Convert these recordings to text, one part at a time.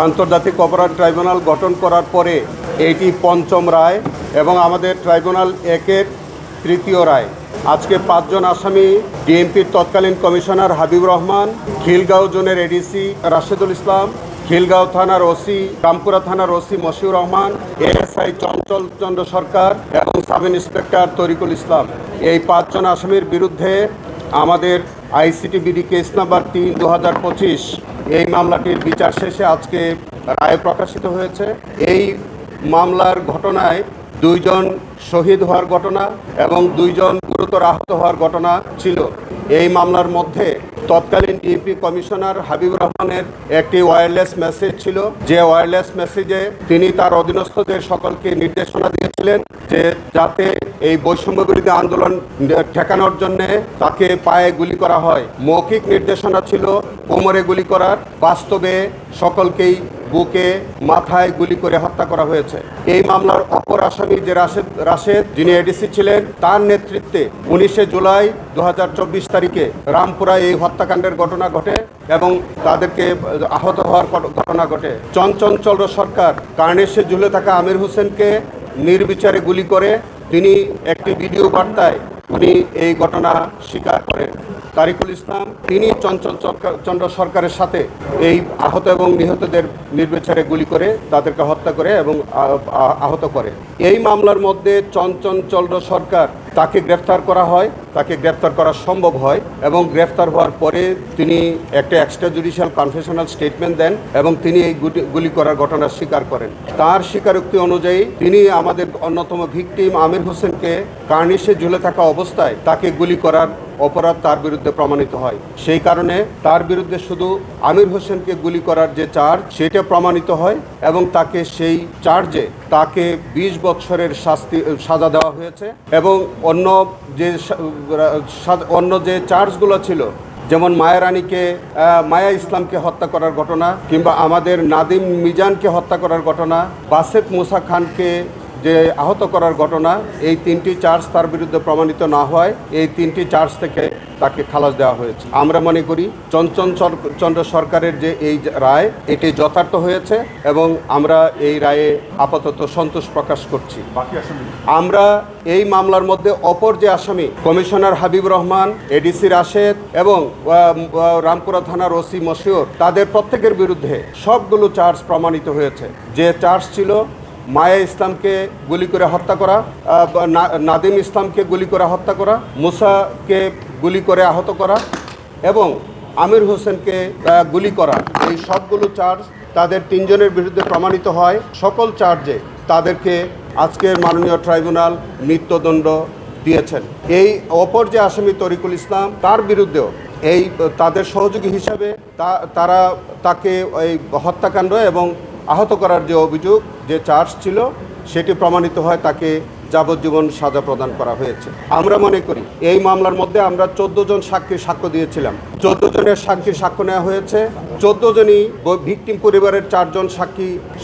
আন্তর্জাতিক অপরাধ ট্রাইব্যুনাল গঠন করার পরে এটি পঞ্চম রায় এবং আমাদের ট্রাইব্যুনাল একের তৃতীয় রায়। আজকে 5 জন আসামি ডিএমপির তৎকালীন কমিশনার হাবিবুর রহমান, খিলগাঁও জোনের এডিসি রাশেদুল ইসলাম, খিলগাঁও থানার ওসি, রামপুরা থানার ওসি মশিউর রহমান, এএসআই চঞ্চল চন্দ্র সরকার এবং সাব ইন্সপেক্টর তরিকুল ইসলাম। এই 5 জন আসামির বিরুদ্ধে আমাদের আইসিটি বিডি কেস নাম্বার 3/2025 এই মামলাটির বিচার শেষে আজকে রায় প্রকাশিত হয়েছে। এই মামলার ঘটনায় 2 জন শহীদ হওয়ার ঘটনা এবং 2 জন গুরুতর আহত হওয়ার ঘটনা ছিল। এই মামলার মধ্যে তৎকালীন ডিএমপি কমিশনার হাবিবুর রহমানের একটি ওয়্যারলেস মেসেজ ছিল, যে ওয়্যারলেস মেসেজে তিনি তার অধীনস্থদের সকলকে নির্দেশনা দিয়েছিলেন যে যাতে এই বৈষম্য বিরোধী আন্দোলন ঠেকানোর জন্য তাকে পায়ে গুলি করা হয়। মৌখিক নির্দেশনা ছিল কোমরে গুলি করার, বাস্তবে সকলকেই বুকে মাথায় গুলি করে হত্যা করা হয়েছে। এই মামলার অপর আসামি যে রাশেদ যিনি এডিসি ছিলেন, তার নেতৃত্বে 19 জুলাই 2024 তারিখে রামপুরা এই হত্যাকাণ্ডের ঘটনা ঘটে এবং তাদেরকে আহত হওয়ার ঘটনা ঘটে। চঞ্চল সরকার কার্নেশে ঝুলে থাকা আমির হোসেনকে নির্বিচারে গুলি করে। তিনি একটি ভিডিও বার্তায় উনি এই ঘটনা স্বীকার করেন। তারিকুল ইসলাম তিনি চঞ্চল সরকারের সাথে এই আহত এবং নিহতদের নির্বিচারে গুলি করে তাদেরকে হত্যা করে এবং আহত করে। এই মামলার মধ্যে চঞ্চল সরকার তাকে গ্রেফতার করা হয়, তাকে গ্রেফতার করা সম্ভব হয় এবং গ্রেফতার হওয়ার পরে তিনি একটা এক্সট্রা জুডিশিয়াল কনফেশনাল স্টেটমেন্ট দেন এবং তিনি এই গুলি করার ঘটনা স্বীকার করেন। তার স্বীকারোক্তি অনুযায়ী তিনি আমাদের অন্যতম ভিকটিম আমির হোসেনকে কার্নিশে ঝুলে থাকা অবস্থায় তাকে গুলি করার অপরাধ তার বিরুদ্ধে প্রমাণিত হয়। সেই কারণে তার বিরুদ্ধে শুধু আমির হোসেনকে গুলি করার যে চার্জ সেটা প্রমাণিত হয় এবং তাকে সেই চার্জে তাকে 20 বছরের সাজা দেওয়া হয়েছে এবং অন্য যে চার্জগুলো ছিল, যেমন মায়া ইসলামকে হত্যা করার ঘটনা কিংবা আমাদের নাদিম মিজানকে হত্যা করার ঘটনা, বাসেত মুসা খানকে যে আহত করার ঘটনা, এই 3টি চার্জ তার বিরুদ্ধে প্রমাণিত না হয় এই 3টি চার্জ থেকে তাকে খালাস দেওয়া হয়েছে। আমরা মনে করি চঞ্চল সরকারের যে এই রায় এটি যথার্থ হয়েছে এবং আমরা এই রায়ে আপাতত সন্তোষ প্রকাশ করছি। আমরা এই মামলার মধ্যে অপর যে আসামি কমিশনার হাবিবুর রহমান, এডিসি রাশেদ এবং রামপুরা থানার ওসি মশিউর, তাদের প্রত্যেকের বিরুদ্ধে সবগুলো চার্জ প্রমাণিত হয়েছে। যে চার্জ ছিল মায়া ইসলামকে গুলি করে হত্যা করা, নাদিম ইসলামকে গুলি করে হত্যা করা, মুসাকে গুলি করে আহত করা এবং আমির হোসেনকে গুলি করা, এই সবগুলো চার্জ তাদের 3 জনের বিরুদ্ধে প্রমাণিত হয়। সকল চার্জে তাদেরকে আজকের মাননীয় ট্রাইব্যুনাল মৃত্যুদণ্ড দিয়েছেন। এই অপর যে আসামি তরিকুল ইসলাম, তার বিরুদ্ধেও এই তাদের সহযোগী হিসাবে তাকে এই হত্যাকাণ্ড এবং আহত করার যে অভিযোগ, যে চার্জ ছিল সেটি প্রমাণিত হয়, তাকে যাবজ্জীবন সাজা প্রদান করা হয়েছে। আমরা মনে করি এই মামলার মধ্যে আমরা 14 জন সাক্ষীর সাক্ষ্য দিয়েছিলাম। 14 জনের সাক্ষীর সাক্ষ্য নেওয়া হয়েছে। 14 জনই ভিকটিম পরিবারের 4 জন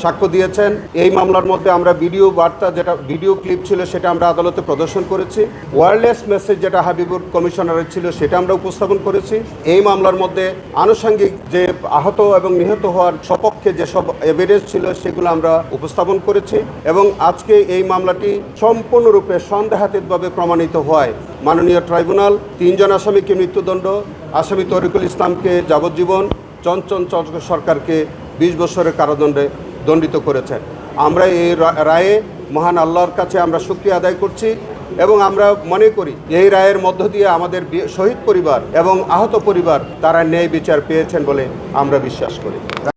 সাক্ষ্য দিয়েছেন। এই মামলার মধ্যে আমরা ভিডিও বার্তা, যেটা ভিডিও ক্লিপ ছিল, সেটা আমরা আদালতে প্রদর্শন করেছি। ওয়্যারলেস মেসেজ যেটা হাবিবুর কমিশনারের ছিল সেটা আমরা উপস্থাপন করেছি। এই মামলার মধ্যে আনুষঙ্গিক যে আহত এবং নিহত হওয়ার সপক্ষে যেসব এভিডেন্স ছিল সেগুলো আমরা উপস্থাপন করেছি এবং আজকে এই মামলাটি সম্পূর্ণরূপে সন্দেহাতীতভাবে প্রমাণিত হয়। মাননীয় ট্রাইব্যুনাল 3 জন আসামিকে মৃত্যুদণ্ড, আসামি তরিকুল ইসলামকে যাবজ্জীবন, চঞ্চল সরকারকে 20 বছরের কারাদণ্ডে দণ্ডিত করেছেন। আমরা এই রায়ে মহান আল্লাহর কাছে আমরা শুকরিয়া আদায় করছি এবং আমরা মনে করি এই রায়ের মধ্য দিয়ে আমাদের শহীদ পরিবার এবং আহত পরিবার তারা ন্যায় বিচার পেয়েছেন বলে আমরা বিশ্বাস করি।